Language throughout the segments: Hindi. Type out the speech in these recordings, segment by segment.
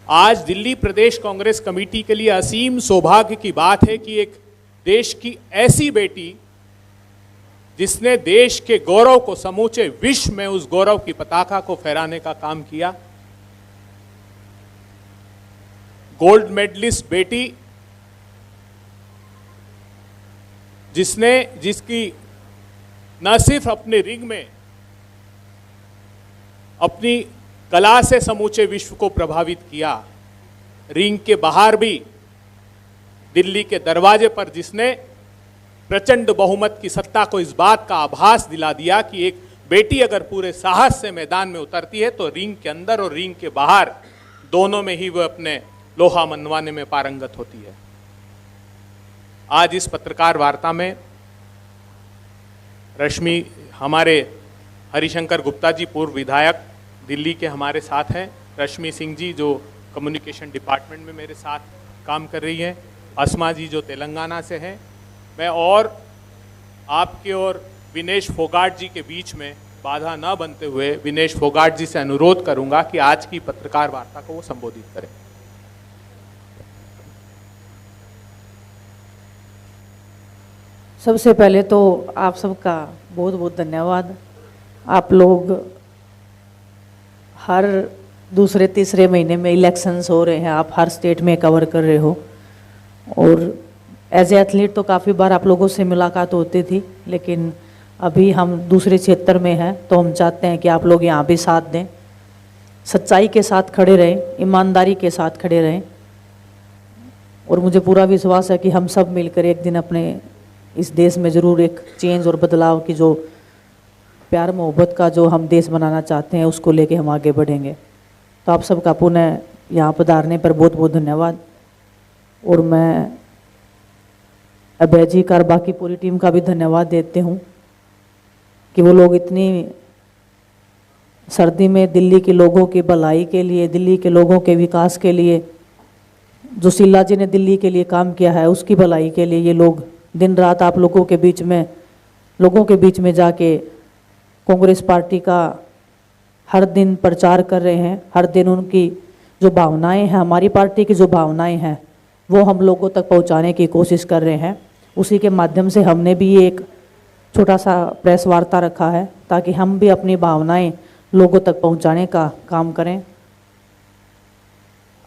आज दिल्ली प्रदेश कांग्रेस कमेटी के लिए असीम सौभाग्य की बात है कि एक देश की ऐसी बेटी जिसने देश के गौरव को समूचे विश्व में उस गौरव की पताका को फहराने का काम किया, गोल्ड मेडलिस्ट बेटी जिसकी न सिर्फ अपने रिंग में अपनी कला से समूचे विश्व को प्रभावित किया, रिंग के बाहर भी दिल्ली के दरवाजे पर जिसने प्रचंड बहुमत की सत्ता को इस बात का आभास दिला दिया कि एक बेटी अगर पूरे साहस से मैदान में उतरती है तो रिंग के अंदर और रिंग के बाहर दोनों में ही वह अपने लोहा मनवाने में पारंगत होती है। आज इस पत्रकार वार्ता में रश्मि, हमारे हरिशंकर गुप्ता जी पूर्व विधायक दिल्ली के हमारे साथ हैं, रश्मि सिंह जी जो कम्युनिकेशन डिपार्टमेंट में मेरे साथ काम कर रही हैं, अस्मा जी जो तेलंगाना से हैं, मैं और आपके और विनेश फोगाट जी के बीच में बाधा न बनते हुए विनेश फोगाट जी से अनुरोध करूंगा कि आज की पत्रकार वार्ता को वो संबोधित करें। सबसे पहले तो आप सबका बहुत बहुत धन्यवाद। आप लोग हर दूसरे तीसरे महीने में इलेक्शंस हो रहे हैं, आप हर स्टेट में कवर कर रहे हो, और एज ए एथलीट तो काफ़ी बार आप लोगों से मुलाकात होती थी, लेकिन अभी हम दूसरे क्षेत्र में हैं तो हम चाहते हैं कि आप लोग यहाँ भी साथ दें, सच्चाई के साथ खड़े रहें, ईमानदारी के साथ खड़े रहें। और मुझे पूरा विश्वास है कि हम सब मिलकर एक दिन अपने इस देश में ज़रूर एक चेंज और बदलाव की जो प्यार मोहब्बत का जो हम देश बनाना चाहते हैं उसको लेके हम आगे बढ़ेंगे। तो आप सबका पुनः यहाँ पधारने पर बहुत बहुत धन्यवाद। और मैं अभय जी का और बाकी पूरी टीम का भी धन्यवाद देते हूँ कि वो लोग इतनी सर्दी में दिल्ली के लोगों की भलाई के लिए, दिल्ली के लोगों के विकास के लिए, जो शीला जी ने दिल्ली के लिए काम किया है उसकी भलाई के लिए ये लोग दिन रात आप लोगों के बीच में जाके कांग्रेस पार्टी का हर दिन प्रचार कर रहे हैं। हर दिन उनकी जो भावनाएं हैं, हमारी पार्टी की जो भावनाएं हैं वो हम लोगों तक पहुंचाने की कोशिश कर रहे हैं। उसी के माध्यम से हमने भी एक छोटा सा प्रेस वार्ता रखा है ताकि हम भी अपनी भावनाएं लोगों तक पहुंचाने का काम करें।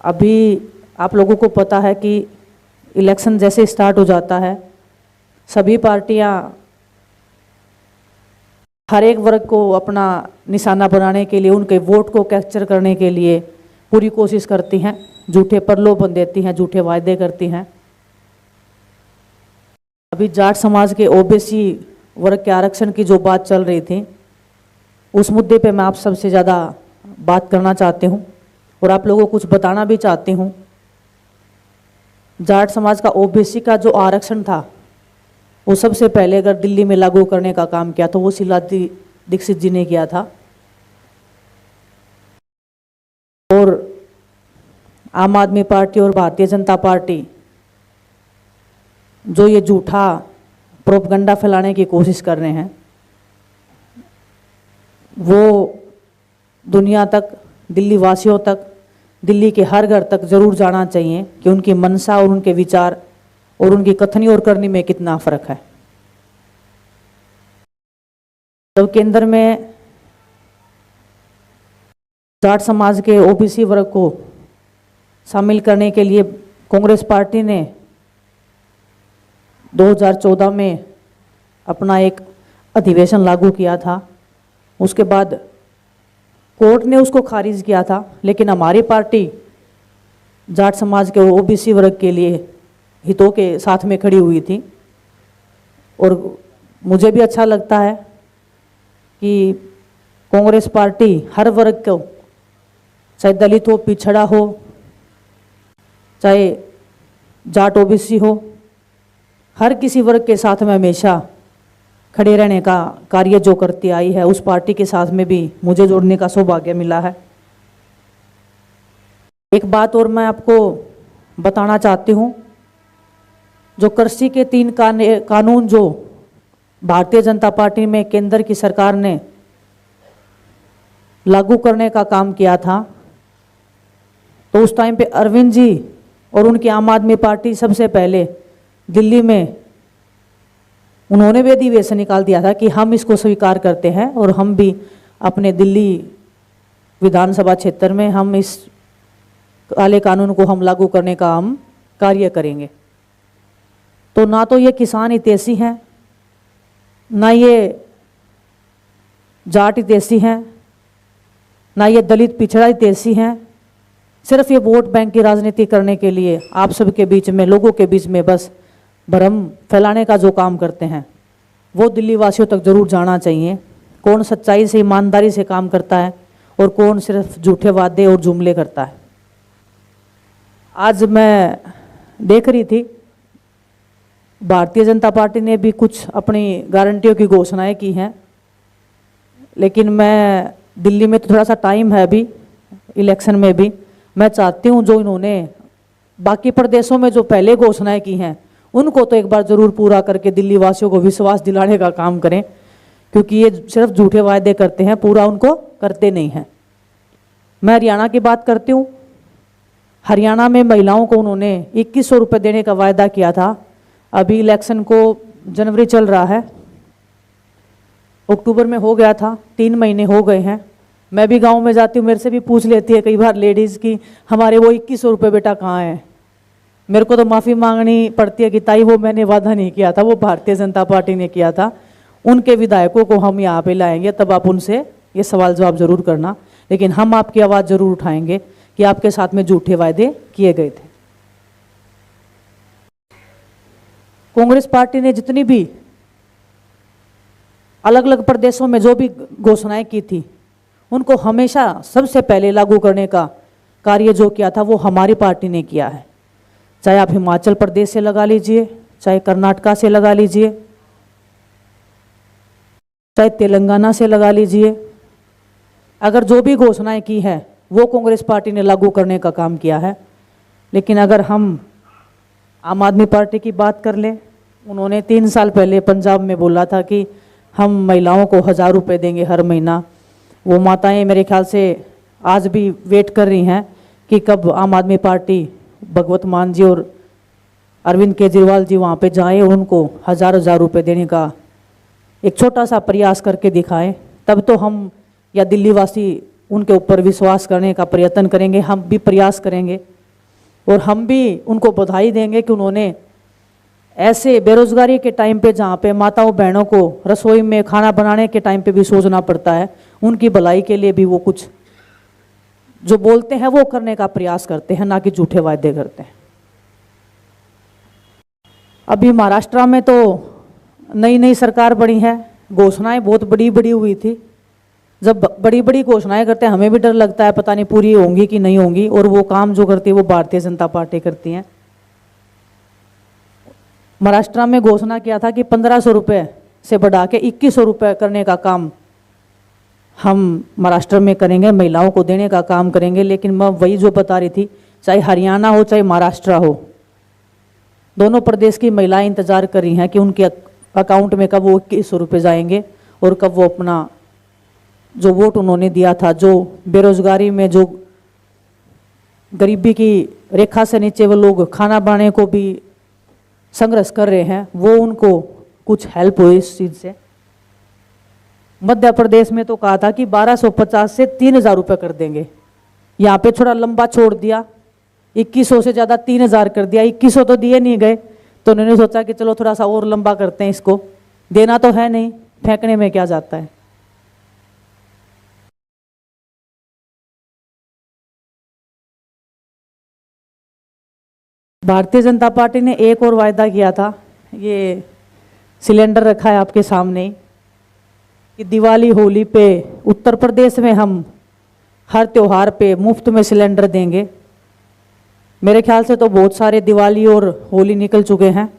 अभी आप लोगों को पता है कि इलेक्शन जैसे स्टार्ट हो जाता है, सभी पार्टियां हर एक वर्ग को अपना निशाना बनाने के लिए, उनके वोट को कैप्चर करने के लिए पूरी कोशिश करती हैं, झूठे प्रलोभन देती हैं, झूठे वायदे करती हैं। अभी जाट समाज के ओबीसी वर्ग के आरक्षण की जो बात चल रही थी, उस मुद्दे पे मैं आप सबसे ज़्यादा बात करना चाहती हूँ और आप लोगों को कुछ बताना भी चाहती हूँ। जाट समाज का ओबीसी का जो आरक्षण था वो सबसे पहले अगर दिल्ली में लागू करने का काम किया तो वो शीला दीक्षित जी ने किया था। और आम आदमी पार्टी और भारतीय जनता पार्टी जो ये झूठा प्रोपगंडा फैलाने की कोशिश कर रहे हैं, वो दुनिया तक, दिल्ली वासियों तक, दिल्ली के हर घर तक जरूर जाना चाहिए कि उनकी मंशा और उनके विचार और उनकी कथनी और करनी में कितना फर्क है। तो केंद्र में जाट समाज के ओबीसी वर्ग को शामिल करने के लिए कांग्रेस पार्टी ने 2014 में अपना एक अधिवेशन लागू किया था। उसके बाद कोर्ट ने उसको खारिज किया था, लेकिन हमारी पार्टी जाट समाज के ओबीसी वर्ग के लिए हितों के साथ में खड़ी हुई थी। और मुझे भी अच्छा लगता है कि कांग्रेस पार्टी हर वर्ग को, चाहे दलित हो, पिछड़ा हो, चाहे जाट ओबीसी हो, हर किसी वर्ग के साथ में हमेशा खड़े रहने का कार्य जो करती आई है, उस पार्टी के साथ में भी मुझे जुड़ने का सौभाग्य मिला है। एक बात और मैं आपको बताना चाहती हूँ, जो कृषि के 3 कानून जो भारतीय जनता पार्टी में केंद्र की सरकार ने लागू करने का काम किया था, तो उस टाइम पे अरविंद जी और उनकी आम आदमी पार्टी सबसे पहले दिल्ली में उन्होंने भी अधिवेशन निकाल दिया था कि हम इसको स्वीकार करते हैं और हम भी अपने दिल्ली विधानसभा क्षेत्र में हम इस काले कानून को हम लागू करने का हम कार्य करेंगे। तो ना तो ये किसान हितैषी हैं, ना ये जाट हितैषी हैं, ना ये दलित पिछड़ा हितैषी हैं। सिर्फ ये वोट बैंक की राजनीति करने के लिए आप सबके बीच में, लोगों के बीच में बस भ्रम फैलाने का जो काम करते हैं वो दिल्ली वासियों तक जरूर जाना चाहिए। कौन सच्चाई से, ईमानदारी से काम करता है और कौन सिर्फ झूठे वादे और जुमले करता है। आज मैं देख रही थी भारतीय जनता पार्टी ने भी कुछ अपनी गारंटियों की घोषणाएं की हैं, लेकिन मैं दिल्ली में तो थोड़ा सा टाइम है अभी इलेक्शन में भी, मैं चाहती हूँ जो इन्होंने बाकी प्रदेशों में जो पहले घोषणाएं की हैं उनको तो एक बार जरूर पूरा करके दिल्ली वासियों को विश्वास दिलाने का काम करें, क्योंकि ये सिर्फ झूठे वायदे करते हैं, पूरा उनको करते नहीं हैं। मैं हरियाणा की बात करती हूँ। हरियाणा में महिलाओं को उन्होंने 2100 रुपये देने का वायदा किया था। अभी इलेक्शन को जनवरी चल रहा है, अक्टूबर में हो गया था, 3 महीने हो गए हैं। मैं भी गांव में जाती हूँ, मेरे से भी पूछ लेती है कई बार लेडीज़ की हमारे वो 2100 रुपये बेटा कहाँ है। मेरे को तो माफ़ी मांगनी पड़ती है कि ताई वो मैंने वादा नहीं किया था, वो भारतीय जनता पार्टी ने किया था। उनके विधायकों को हम यहाँ पे लाएंगे, तब आप उनसे ये सवाल जवाब जरूर करना, लेकिन हम आपकी आवाज़ जरूर उठाएंगे कि आपके साथ में झूठे वायदे किए गए थे। कांग्रेस पार्टी ने जितनी भी अलग अलग प्रदेशों में जो भी घोषणाएं की थी उनको हमेशा सबसे पहले लागू करने का कार्य जो किया था वो हमारी पार्टी ने किया है। चाहे आप हिमाचल प्रदेश से लगा लीजिए, चाहे कर्नाटका से लगा लीजिए, चाहे तेलंगाना से लगा लीजिए, अगर जो भी घोषणाएं की है वो कांग्रेस पार्टी ने लागू करने का काम किया है। लेकिन अगर हम आम आदमी पार्टी की बात कर लें, उन्होंने 3 साल पहले पंजाब में बोला था कि हम महिलाओं को 1000 रुपये देंगे हर महीना। वो माताएं मेरे ख्याल से आज भी वेट कर रही हैं कि कब आम आदमी पार्टी, भगवत मान जी और अरविंद केजरीवाल जी वहाँ पे जाएं और उनको 1000 रुपये देने का एक छोटा सा प्रयास करके दिखाएं। तब तो हम या दिल्ली वासी उनके ऊपर विश्वास करने का प्रयत्न करेंगे, हम भी प्रयास करेंगे और हम भी उनको बधाई देंगे कि उन्होंने ऐसे बेरोजगारी के टाइम पे जहाँ पे माताओं बहनों को रसोई में खाना बनाने के टाइम पे भी सोचना पड़ता है, उनकी भलाई के लिए भी वो कुछ जो बोलते हैं वो करने का प्रयास करते हैं, ना कि झूठे वायदे करते हैं। अभी महाराष्ट्र में तो नई नई सरकार बनी है, घोषणाएं बहुत बड़ी बड़ी हुई थी। जब बड़ी बड़ी घोषणाएं करते हैं हमें भी डर लगता है पता नहीं पूरी होंगी कि नहीं होंगी, और वो काम जो करती है वो भारतीय जनता पार्टी करती है। महाराष्ट्र में घोषणा किया था कि 1500 रुपये से बढ़ा के 2100 रुपये करने का काम हम महाराष्ट्र में करेंगे, महिलाओं को देने का काम करेंगे। लेकिन मैं वही जो बता रही थी, चाहे हरियाणा हो चाहे महाराष्ट्र हो, दोनों प्रदेश की महिलाएं इंतजार कर रही हैं कि उनके अकाउंट में कब वो 2100 रुपये जाएंगे और कब वो अपना जो वोट उन्होंने दिया था, जो बेरोजगारी में, जो गरीबी की रेखा से नीचे वो लोग खाना बनाने को भी संघर्ष कर रहे हैं, वो उनको कुछ हेल्प हुई इस चीज़ से। मध्य प्रदेश में तो कहा था कि 1250 से 3000 रुपये कर देंगे, यहाँ पे थोड़ा लंबा छोड़ दिया, 2100 से ज़्यादा 3000 कर दिया। 2100 तो दिए नहीं गए, तो उन्होंने सोचा कि चलो थोड़ा सा और लंबा करते हैं, इसको देना तो है नहीं, फेंकने में क्या जाता है। भारतीय जनता पार्टी ने एक और वायदा किया था, ये सिलेंडर रखा है आपके सामने ही, कि दिवाली होली पे उत्तर प्रदेश में हम हर त्योहार पे मुफ्त में सिलेंडर देंगे। मेरे ख्याल से तो बहुत सारे दिवाली और होली निकल चुके हैं,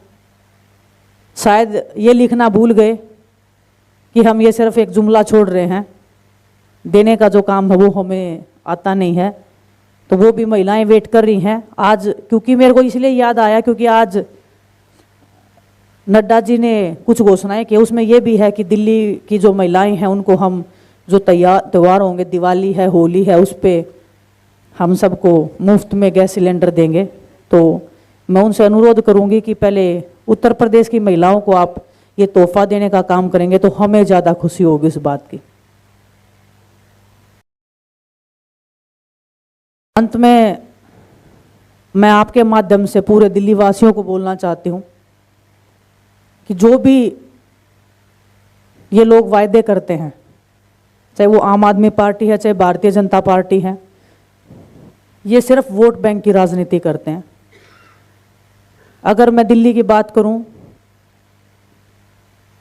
शायद ये लिखना भूल गए कि हम ये सिर्फ एक जुमला छोड़ रहे हैं, देने का जो काम है वो हमें आता नहीं है। तो वो भी महिलाएं वेट कर रही हैं आज, क्योंकि मेरे को इसलिए याद आया क्योंकि आज नड्डा जी ने कुछ घोषणाएं की, उसमें ये भी है कि दिल्ली की जो महिलाएं हैं उनको हम जो त्यौहार होंगे, दिवाली है, होली है, उस पर हम सबको मुफ्त में गैस सिलेंडर देंगे। तो मैं उनसे अनुरोध करूंगी कि पहले उत्तर प्रदेश की महिलाओं को आप ये तोहफा देने का काम करेंगे तो हमें ज़्यादा खुशी होगी इस बात की। अंत में मैं आपके माध्यम से पूरे दिल्ली वासियों को बोलना चाहती हूँ कि जो भी ये लोग वायदे करते हैं, चाहे वो आम आदमी पार्टी है, चाहे भारतीय जनता पार्टी है, ये सिर्फ वोट बैंक की राजनीति करते हैं। अगर मैं दिल्ली की बात करूं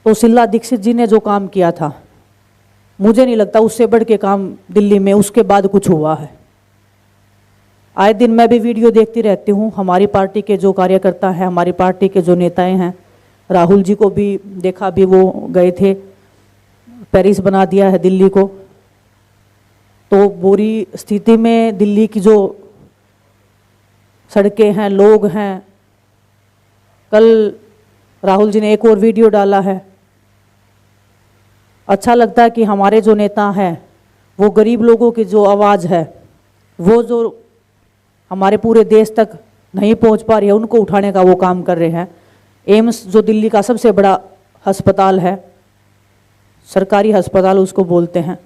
तो शीला दीक्षित जी ने जो काम किया था, मुझे नहीं लगता उससे बढ़ के काम दिल्ली में उसके बाद कुछ हुआ है। आए दिन मैं भी वीडियो देखती रहती हूँ। हमारी पार्टी के जो कार्यकर्ता हैं, हमारी पार्टी के जो नेताएं हैं, राहुल जी को भी देखा, भी वो गए थे, पेरिस बना दिया है दिल्ली को। तो बुरी स्थिति में दिल्ली की जो सड़कें हैं, लोग हैं, कल राहुल जी ने एक और वीडियो डाला है। अच्छा लगता है कि हमारे जो नेता हैं वो गरीब लोगों की जो आवाज़ है, वो जो हमारे पूरे देश तक नहीं पहुंच पा रही है, उनको उठाने का वो काम कर रहे हैं। एम्स जो दिल्ली का सबसे बड़ा अस्पताल है, सरकारी अस्पताल उसको बोलते हैं,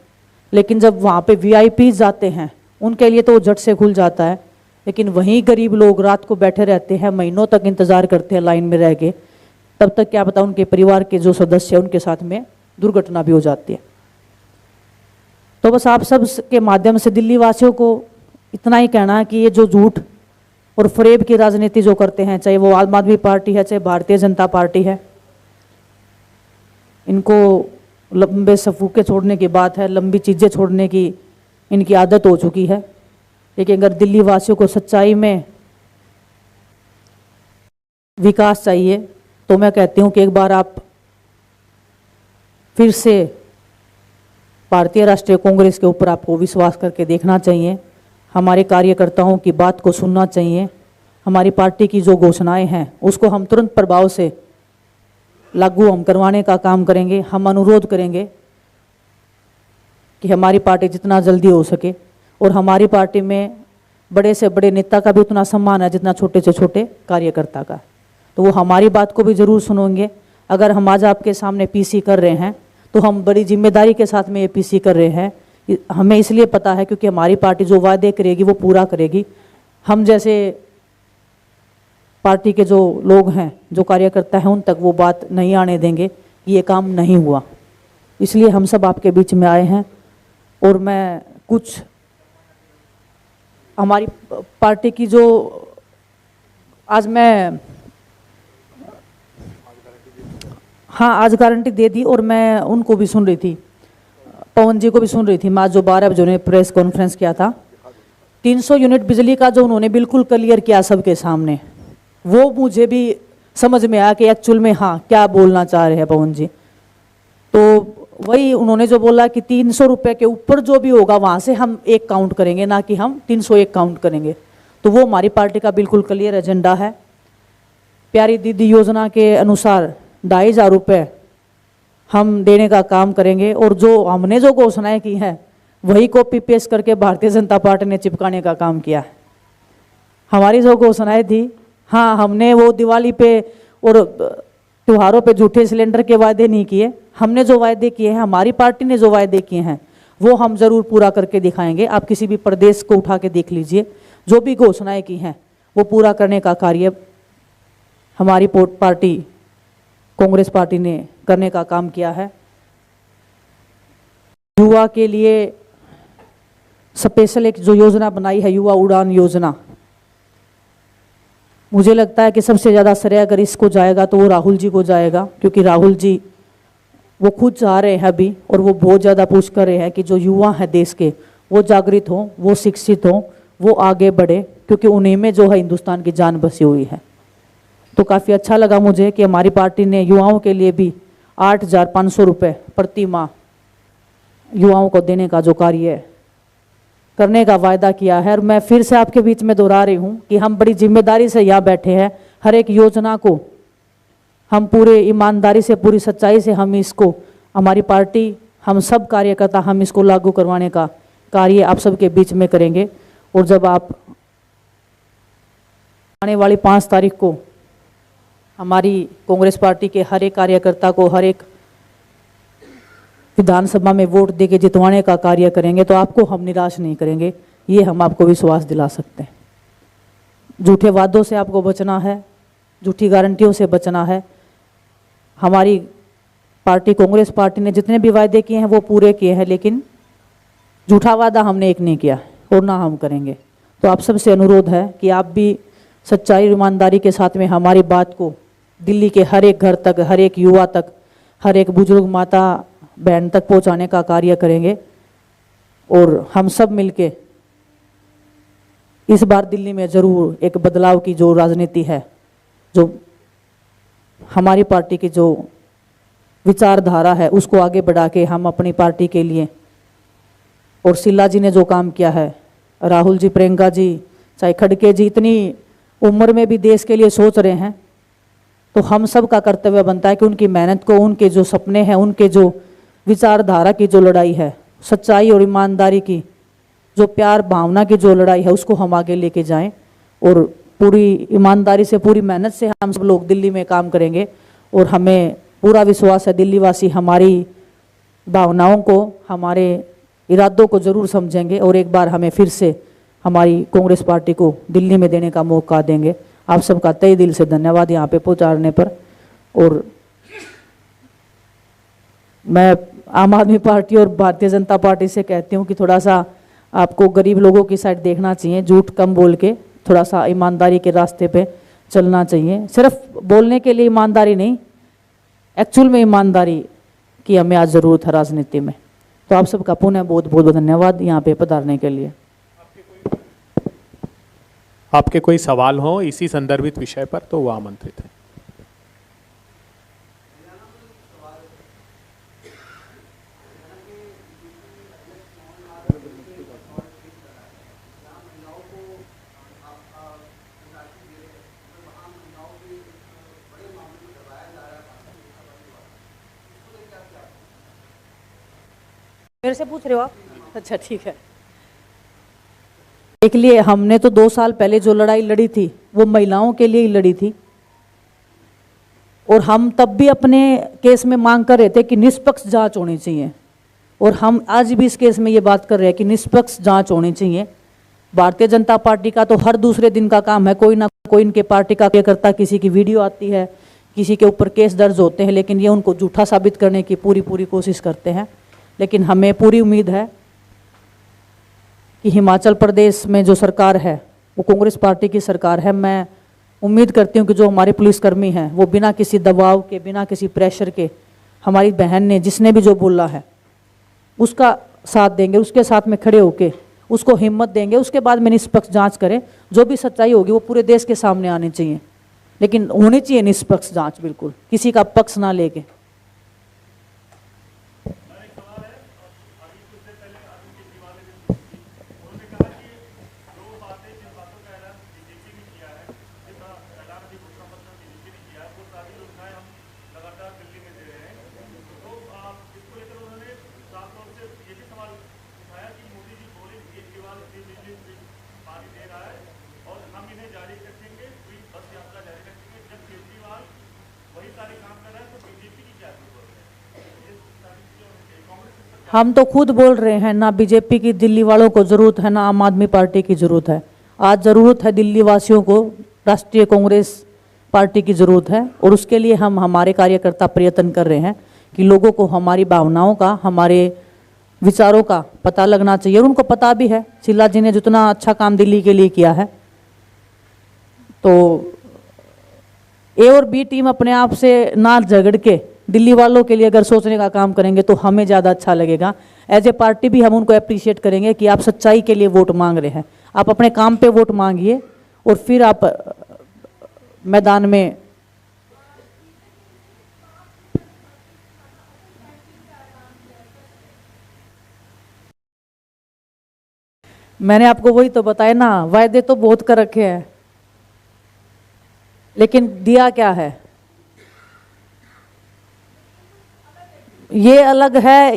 लेकिन जब वहाँ पे वीआईपी जाते हैं उनके लिए तो झट से खुल जाता है, लेकिन वहीं गरीब लोग रात को बैठे रहते हैं, महीनों तक इंतज़ार करते हैं लाइन में रह के। तब तक क्या पता उनके परिवार के जो सदस्य हैं उनके साथ में दुर्घटना भी हो जाती है। तो बस आप सब के माध्यम से दिल्ली वासियों को इतना ही कहना है कि ये जो झूठ और फरेब की राजनीति जो करते हैं, चाहे वो आम आदमी पार्टी है, चाहे भारतीय जनता पार्टी है, इनको लंबे सफूके छोड़ने की बात है, लंबी चीज़ें छोड़ने की इनकी आदत हो चुकी है। लेकिन अगर दिल्ली वासियों को सच्चाई में विकास चाहिए तो मैं कहती हूँ कि एक बार आप फिर से भारतीय राष्ट्रीय कांग्रेस के ऊपर आपको विश्वास करके देखना चाहिए। हमारे कार्यकर्ताओं की बात को सुनना चाहिए। हमारी पार्टी की जो घोषणाएं हैं उसको हम तुरंत प्रभाव से लागू हम करवाने का काम करेंगे। हम अनुरोध करेंगे कि हमारी पार्टी जितना जल्दी हो सके, और हमारी पार्टी में बड़े से बड़े नेता का भी उतना सम्मान है जितना छोटे से छोटे कार्यकर्ता का, तो वो हमारी बात को भी ज़रूर सुनेंगे। अगर हम आज आपके सामने पीसी कर रहे हैं तो हम बड़ी जिम्मेदारी के साथ में ये पीसी कर रहे हैं। हमें इसलिए पता है क्योंकि हमारी पार्टी जो वादे करेगी वो पूरा करेगी। हम जैसे पार्टी के जो लोग हैं, जो कार्यकर्ता हैं, उन तक वो बात नहीं आने देंगे कि ये काम नहीं हुआ। इसलिए हम सब आपके बीच में आए हैं। और मैं कुछ हमारी पार्टी की जो आज मैं आज गारंटी दे दी, और मैं उनको भी सुन रही थी, पवन जी को भी सुन रही थी। मैं आज जो 12 बजे उन्होंने प्रेस कॉन्फ्रेंस किया था, 300 यूनिट बिजली का जो उन्होंने बिल्कुल क्लियर किया सबके सामने, वो मुझे भी समझ में आया कि एक्चुअल में क्या बोलना चाह रहे हैं पवन जी। तो वही उन्होंने जो बोला कि 300 रुपये के ऊपर जो भी होगा वहाँ से हम एक काउंट करेंगे, ना कि हम 301 काउंट करेंगे। तो वो हमारी पार्टी का बिल्कुल क्लियर एजेंडा है। प्यारी दीदी योजना के अनुसार 2500 रुपये हम देने का काम करेंगे, और जो हमने जो घोषणाएं की हैं वही कॉपी पेस्ट करके भारतीय जनता पार्टी ने चिपकाने का काम किया है। हमारी जो घोषणाएं थी, हमने वो दिवाली पे और त्योहारों पे झूठे सिलेंडर के वायदे नहीं किए। हमने जो वायदे किए हैं, हमारी पार्टी ने जो वायदे किए हैं, वो हम ज़रूर पूरा करके दिखाएंगे। आप किसी भी प्रदेश को उठा के देख लीजिए, जो भी घोषणाएं की हैं वो पूरा करने का कार्य हमारी पार्टी कांग्रेस पार्टी ने करने का काम किया है। युवा के लिए स्पेशल एक जो योजना बनाई है, युवा उड़ान योजना, मुझे लगता है कि सबसे ज़्यादा श्रेय अगर इसको जाएगा तो वो राहुल जी को जाएगा, क्योंकि राहुल जी वो खुद चाह रहे हैं अभी, और वो बहुत ज़्यादा पुश कर रहे हैं कि जो युवा हैं देश के, वो जागृत हों, वो शिक्षित हों, वो आगे बढ़े, क्योंकि उन्हीं में जो है हिंदुस्तान की जान बसी हुई है। तो काफ़ी अच्छा लगा मुझे कि हमारी पार्टी ने युवाओं के लिए भी 8500 रुपये प्रति माह युवाओं को देने का जो कार्य करने का वायदा किया है। और मैं फिर से आपके बीच में दोहरा रही हूँ कि हम बड़ी जिम्मेदारी से यहाँ बैठे हैं। हर एक योजना को हम पूरे ईमानदारी से, पूरी सच्चाई से हम इसको, हमारी पार्टी, हम सब कार्यकर्ता, हम इसको लागू करवाने का कार्य आप सबके बीच में करेंगे। और जब आप आने वाली 5 तारीख को हमारी कांग्रेस पार्टी के हर एक कार्यकर्ता को हर एक विधानसभा में वोट देके जितवाने का कार्य करेंगे तो आपको हम निराश नहीं करेंगे, ये हम आपको विश्वास दिला सकते हैं। झूठे वादों से आपको बचना है, झूठी गारंटियों से बचना है। हमारी पार्टी कांग्रेस पार्टी ने जितने भी वायदे किए हैं वो पूरे किए हैं, लेकिन झूठा वादा हमने एक नहीं किया और ना हम करेंगे। तो आप सबसे अनुरोध है कि आप भी सच्चाई ईमानदारी के साथ में हमारी बात को दिल्ली के हर एक घर तक, हर एक युवा तक, हर एक बुजुर्ग माता बहन तक पहुंचाने का कार्य करेंगे। और हम सब मिलके इस बार दिल्ली में जरूर एक बदलाव की जो राजनीति है, जो हमारी पार्टी की जो विचारधारा है उसको आगे बढ़ा के हम अपनी पार्टी के लिए, और शीला जी ने जो काम किया है, राहुल जी, प्रियंका जी, चाहे खड़गे जी इतनी उम्र में भी देश के लिए सोच रहे हैं, तो हम सब का कर्तव्य बनता है कि उनकी मेहनत को, उनके जो सपने हैं, उनके जो विचारधारा की जो लड़ाई है, सच्चाई और ईमानदारी की जो प्यार भावना की जो लड़ाई है, उसको हम आगे लेके जाएं। और पूरी ईमानदारी से, पूरी मेहनत से हम सब लोग दिल्ली में काम करेंगे। और हमें पूरा विश्वास है दिल्ली वासी हमारी भावनाओं को, हमारे इरादों को जरूर समझेंगे और एक बार हमें फिर से हमारी कांग्रेस पार्टी को दिल्ली में देने का मौका देंगे। आप सबका तहे दिल से धन्यवाद यहाँ पे पहुँचाने पर। और मैं आम आदमी पार्टी और भारतीय जनता पार्टी से कहती हूँ कि थोड़ा सा आपको गरीब लोगों की साइड देखना चाहिए, झूठ कम बोल के थोड़ा सा ईमानदारी के रास्ते पे चलना चाहिए। सिर्फ बोलने के लिए ईमानदारी नहीं, एक्चुअल में ईमानदारी की हमें आज ज़रूरत है राजनीति में। तो आप सबका पुनः बहुत बहुत धन्यवाद यहाँ पे पधारने के लिए। आपके कोई सवाल हो इसी संदर्भित विषय पर तो वो आमंत्रित है। मेरे से पूछ रहे हो आप? अच्छा ठीक है। देख लिए, हमने तो 2 साल पहले जो लड़ाई लड़ी थी वो महिलाओं के लिए ही लड़ी थी, और हम तब भी अपने केस में मांग कर रहे थे कि निष्पक्ष जांच होनी चाहिए, और हम आज भी इस केस में ये बात कर रहे हैं कि निष्पक्ष जांच होनी चाहिए। भारतीय जनता पार्टी का तो हर दूसरे दिन का काम है, कोई ना कोई इनके पार्टी का कार्यकर्ता, किसी की वीडियो आती है, किसी के ऊपर केस दर्ज होते हैं, लेकिन ये उनको झूठा साबित करने की पूरी कोशिश करते हैं। लेकिन हमें पूरी उम्मीद है कि हिमाचल प्रदेश में जो सरकार है वो कांग्रेस पार्टी की सरकार है। मैं उम्मीद करती हूँ कि जो हमारे पुलिसकर्मी हैं वो बिना किसी दबाव के, बिना किसी प्रेशर के, हमारी बहन ने जिसने भी जो बोला है उसका साथ देंगे, उसके साथ में खड़े होके उसको हिम्मत देंगे। उसके बाद में निष्पक्ष जांच करें, जो भी सच्चाई होगी वो पूरे देश के सामने आनी चाहिए, लेकिन होनी चाहिए निष्पक्ष जांच, बिल्कुल किसी का पक्ष ना लेके। हम तो खुद बोल रहे हैं, ना बीजेपी की दिल्ली वालों को जरूरत है, ना आम आदमी पार्टी की जरूरत है। आज जरूरत है दिल्ली वासियों को, राष्ट्रीय कांग्रेस पार्टी की जरूरत है। और उसके लिए हम हमारे कार्यकर्ता प्रयत्न कर रहे हैं कि लोगों को हमारी भावनाओं का, हमारे विचारों का पता लगना चाहिए। और उनको पता भी है शीला जी ने जितना अच्छा काम दिल्ली के लिए किया है। तो ए और बी टीम अपने आप से ना झगड़ के दिल्ली वालों के लिए अगर सोचने का काम करेंगे तो हमें ज़्यादा अच्छा लगेगा। एज ए पार्टी भी हम उनको अप्रिशिएट करेंगे कि आप सच्चाई के लिए वोट मांग रहे हैं। आप अपने काम पे वोट मांगिए और फिर आप मैदान में मैंने आपको वही तो बताया ना, वायदे तो बहुत कर रखे हैं, लेकिन दिया क्या है ये अलग है।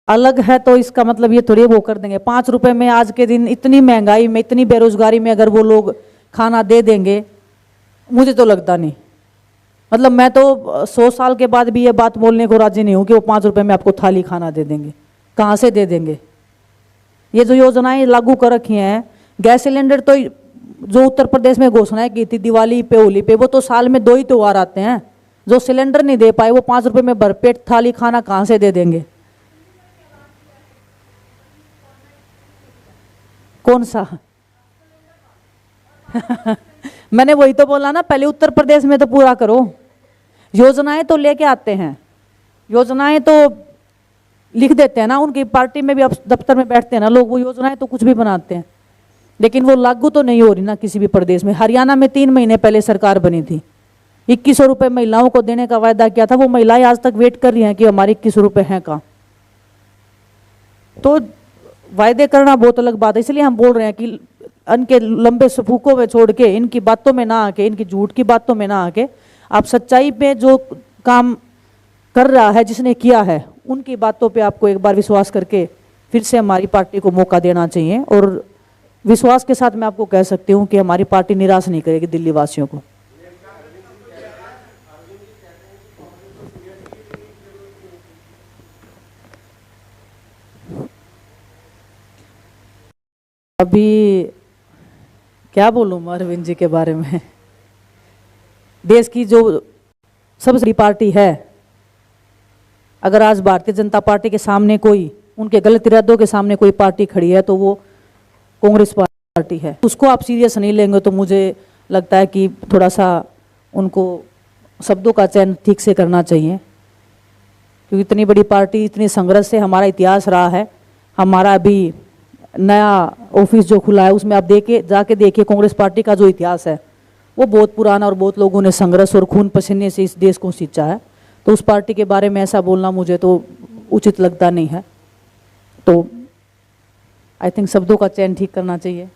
अलग है तो इसका मतलब ये थोड़ी वो कर देंगे 5 रुपए में आज के दिन इतनी महंगाई में इतनी बेरोजगारी में अगर वो लोग खाना दे देंगे, मुझे तो लगता नहीं। मतलब मैं तो 100 साल के बाद भी ये बात बोलने को राजी नहीं हूँ कि वो 5 रुपए में आपको थाली खाना दे देंगे। कहाँ से दे देंगे? ये जो योजनाएं लागू कर रखी हैं, गैस सिलेंडर तो जो उत्तर प्रदेश में घोषणाएं की थी दिवाली पे होली पे, वो तो साल में 2 ही त्योहार आते हैं। जो सिलेंडर नहीं दे पाए वो 5 रुपए में भरपेट थाली खाना कहाँ से दे देंगे? कौन सा? मैंने वही तो बोला ना, पहले उत्तर प्रदेश में तो पूरा करो। योजनाएं तो लेके आते हैं, योजनाएं तो लिख देते हैं ना, उनकी पार्टी में भी अब दफ्तर में बैठते हैं ना लोग, वो योजनाएं तो कुछ भी बनाते हैं, लेकिन वो लागू तो नहीं हो रही ना किसी भी प्रदेश में। हरियाणा में 3 महीने पहले सरकार बनी थी, 2100 रुपये महिलाओं को देने का वायदा किया था। वो महिलाएं आज तक वेट कर रही हैं कि हमारे 21 रुपये हैं कहाँ। तो वायदे करना बहुत अलग बात है, इसलिए हम बोल रहे हैं कि इनके लंबे सफूकों में छोड़ के, इनकी बातों में ना आके, इनकी झूठ की बातों में ना आके, आप सच्चाई पे जो काम कर रहा है, जिसने किया है, उनकी बातों पे आपको एक बार विश्वास करके फिर से हमारी पार्टी को मौका देना चाहिए। और विश्वास के साथ मैं आपको कह सकती हूँ कि हमारी पार्टी निराश नहीं करेगी दिल्ली वासियों को। अभी क्या बोलूँ मैं अरविंद जी के बारे में। देश की जो सबसे बड़ी पार्टी है, अगर आज भारतीय जनता पार्टी के सामने कोई, उनके गलत इरादों के सामने कोई पार्टी खड़ी है तो वो कांग्रेस पार्टी है। उसको आप सीरियस नहीं लेंगे तो मुझे लगता है कि थोड़ा सा उनको शब्दों का चयन ठीक से करना चाहिए, क्योंकि इतनी बड़ी पार्टी, इतनी संघर्ष से हमारा इतिहास रहा है। हमारा अभी नया ऑफिस जो खुला है उसमें आप जाके देखिए, कांग्रेस पार्टी का जो इतिहास है वो बहुत पुराना, और बहुत लोगों ने संघर्ष और खून पसीने से इस देश को सींचा है। तो उस पार्टी के बारे में ऐसा बोलना मुझे तो उचित लगता नहीं है। तो आई थिंक शब्दों का चयन ठीक करना चाहिए।